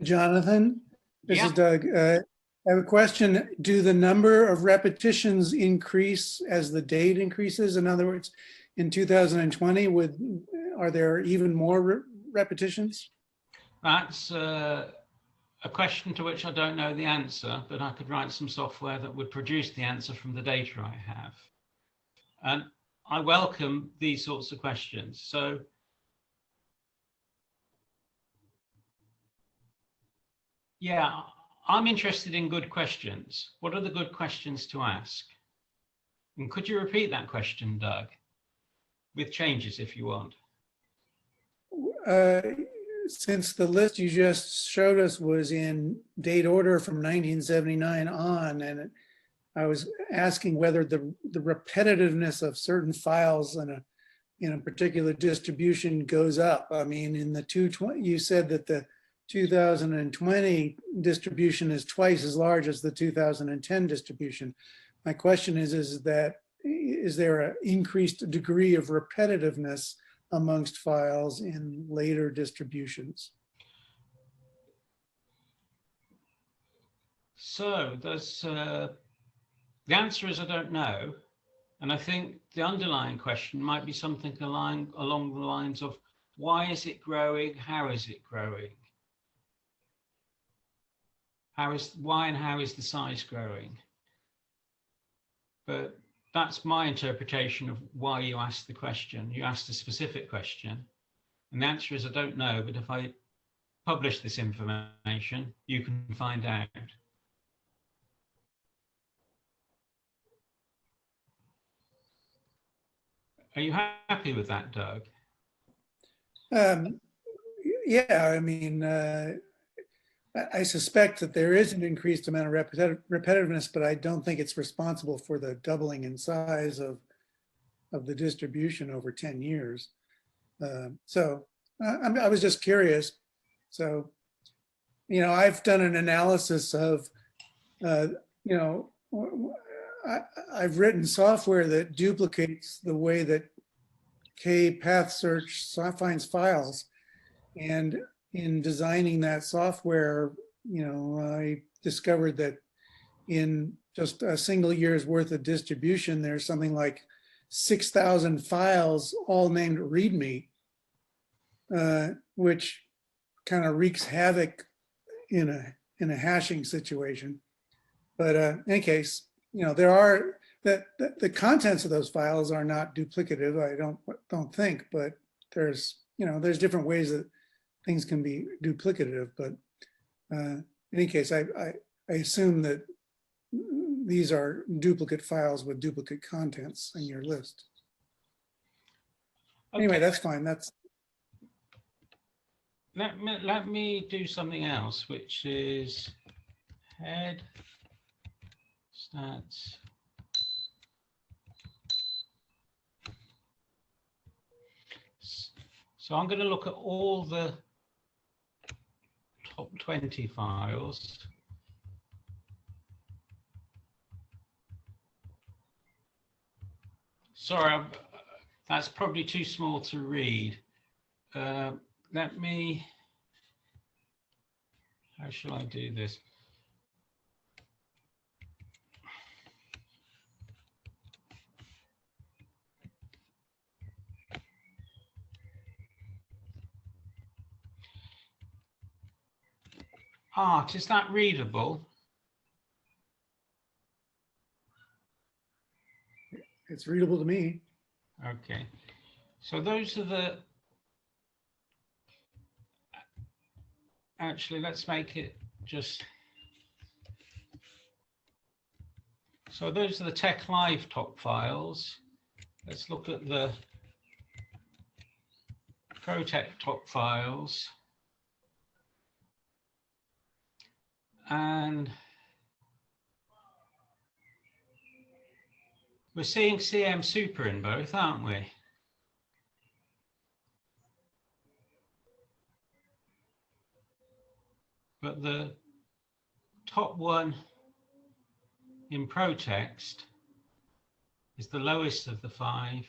Jonathan, this is Yeah. Doug. I have a question. Do the number of repetitions increase as the date increases? In other words, in 2020, are there even more repetitions? That's a question to which I don't know the answer, but I could write some software that would produce the answer from the data I have. And I welcome these sorts of questions. So yeah, I'm interested in good questions. What are the good questions to ask? And could you repeat that question, Doug, with changes if you want? Since the list you just showed us was in date order from 1979 on, and I was asking whether the repetitiveness of certain files in a particular distribution goes up. I mean, in the 220, you said that the 2020 distribution is twice as large as the 2010 distribution. My question is there an increased degree of repetitiveness amongst files in later distributions? So there's the answer is I don't know. And I think the underlying question might be something along the lines of, why is it growing? How is it growing? Why and how is the size growing? But that's my interpretation of why you asked the question. You asked a specific question, and the answer is I don't know, but if I publish this information, you can find out. Are you happy with that, Doug? Yeah, I mean, I suspect that there is an increased amount of repetitiveness, but I don't think it's responsible for the doubling in size of the distribution over 10 years. So I was just curious. So, you know, I've done an analysis of, you know, I've written software that duplicates the way that KPathSearch finds files. And in designing that software, you know, I discovered that in just a single year's worth of distribution, there's something like 6,000 files all named README, which kind of wreaks havoc in a hashing situation. But in any case, you know, there are the contents of those files are not duplicative. I don't think, but there's, you know, there's different ways that things can be duplicative. But in any case, I assume that these are duplicate files with duplicate contents in your list. Okay. Anyway, that's fine. That's. Let me do something else, which is head stats. So I'm going to look at all the top 20 files. Sorry, that's probably too small to read. Let me, how shall I do this? Art, is that readable? It's readable to me. Okay, so those are the, actually, let's make it just, so those are the TechLive top files. Let's look at the ProTech top files. And we're seeing CM Super in both, aren't we? But the top one in ProText is the lowest of the 5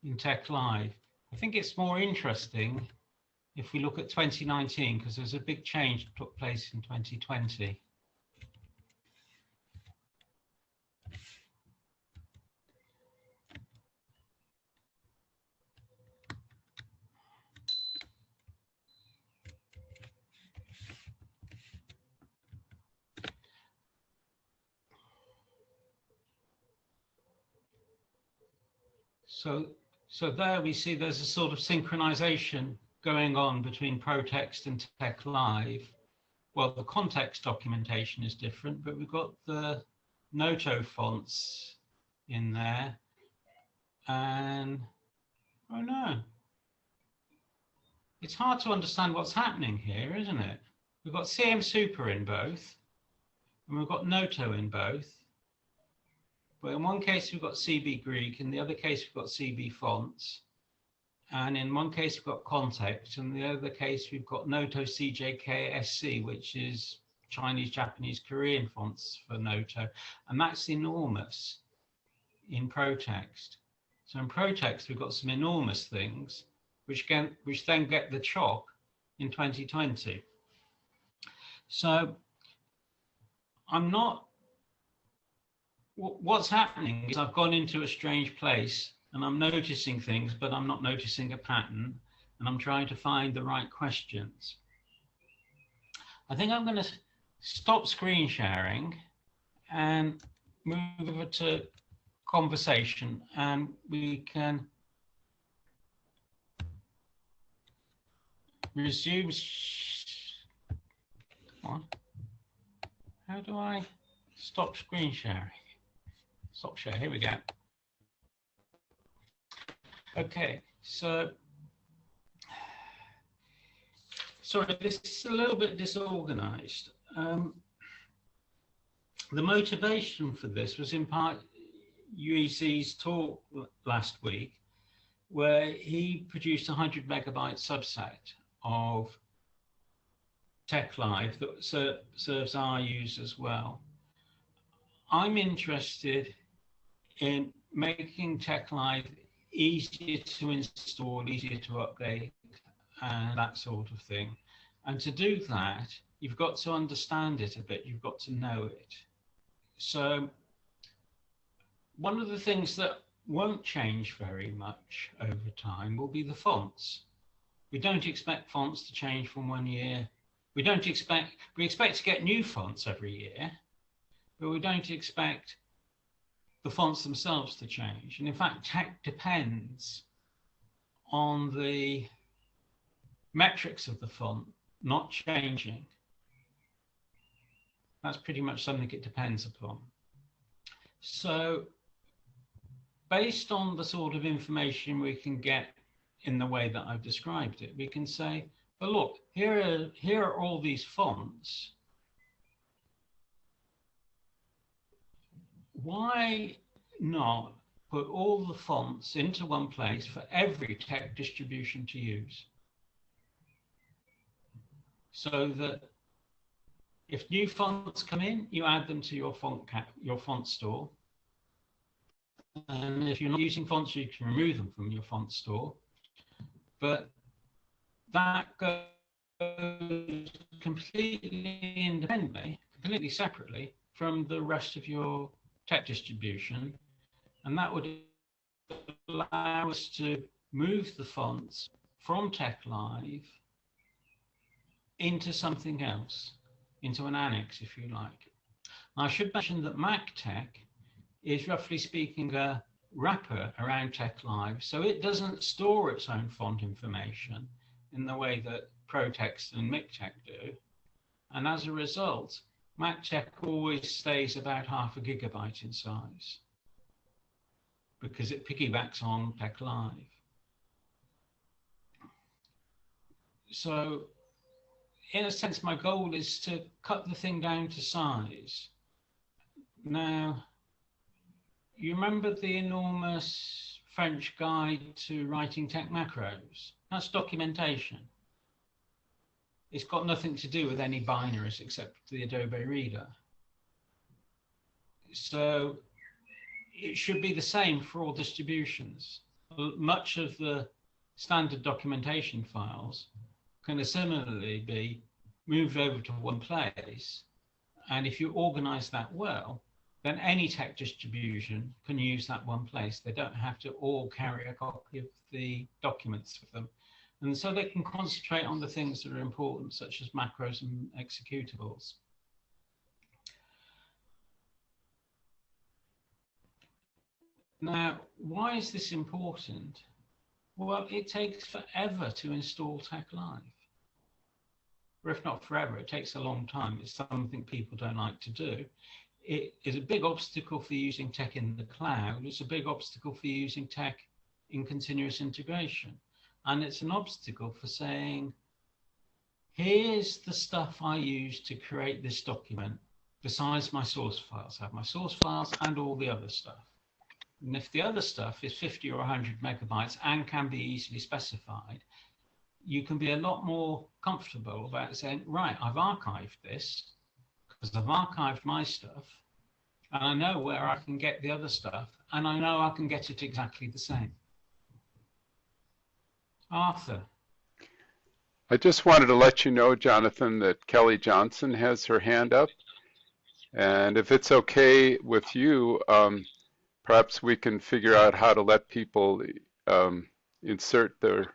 in TechLive. I think it's more interesting if we look at 2019, because there's a big change that took place in 2020. So there we see there's a sort of synchronization going on between ProText and TeX-Live. Well, the context documentation is different, but we've got the Noto fonts in there. And, oh no, it's hard to understand what's happening here, isn't it? We've got CM Super in both, and we've got Noto in both. But in one case, we've got CB Greek, in the other case, we've got CB fonts. And in one case, we've got context, and in the other case, we've got Noto CJK-SC, which is Chinese, Japanese, Korean fonts for Noto. And that's enormous in ProText. So in ProText, we've got some enormous things, which then get the chop in 2020. So what's happening is I've gone into a strange place and I'm noticing things, but I'm not noticing a pattern, and I'm trying to find the right questions. I think I'm going to stop screen sharing and move over to conversation, and we can resume. Come on. How do I stop screen sharing? Stop share, here we go. Okay, so, sorry, this is a little bit disorganized. The motivation for this was in part UEC's talk last week, where he produced a 100 megabyte subset of TeX-Live that serves our use as well. I'm interested in making TeX-Live easier to install, easier to update, and that sort of thing. And to do that, you've got to understand it a bit, you've got to know it. So one of the things that won't change very much over time will be the fonts. We don't expect fonts to change from 1 year. We expect to get new fonts every year, but we don't expect the fonts themselves to change. And in fact, TeX depends on the metrics of the font not changing. That's pretty much something it depends upon. So based on the sort of information we can get in the way that I've described it, we can say, well, look, here are all these fonts. Why not put all the fonts into one place for every TeX distribution to use? So that if new fonts come in, you add them to your font store. And if you're not using fonts, you can remove them from your font store. But that goes completely independently, completely separately from the rest of your TeX distribution. And that would allow us to move the fonts from TeX-Live into something else, into an annex, if you like. Now, I should mention that MacTeX is, roughly speaking, a wrapper around TeX-Live, so it doesn't store its own font information in the way that ProText and MikTeX do. And as a result, MacTeX always stays about 0.5 gigabyte in size because it piggybacks on TeX-Live. So in a sense, my goal is to cut the thing down to size. Now, you remember the enormous French guide to writing TeX macros? That's documentation. It's got nothing to do with any binaries except the Adobe Reader. So it should be the same for all distributions. Much of the standard documentation files can similarly be moved over to one place. And if you organize that well, then any tech distribution can use that one place. They don't have to all carry a copy of the documents with them. And so they can concentrate on the things that are important, such as macros and executables. Now, why is this important? Well, it takes forever to install TechLive. Or if not forever, it takes a long time. It's something people don't like to do. It is a big obstacle for using tech in the cloud. It's a big obstacle for using tech in continuous integration. And it's an obstacle for saying, here's the stuff I use to create this document, besides my source files. I have my source files and all the other stuff. And if the other stuff is 50 or 100 megabytes and can be easily specified, you can be a lot more comfortable about saying, right, I've archived this because I've archived my stuff and I know where I can get the other stuff and I know I can get it exactly the same. Arthur. I just wanted to let you know, Jonathan, that Kelly Johnson has her hand up. And if it's okay with you, perhaps we can figure out how to let people insert their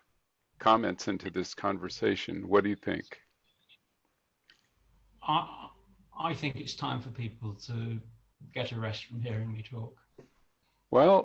comments into this conversation. What do you think? I think it's time for people to get a rest from hearing me talk. Well,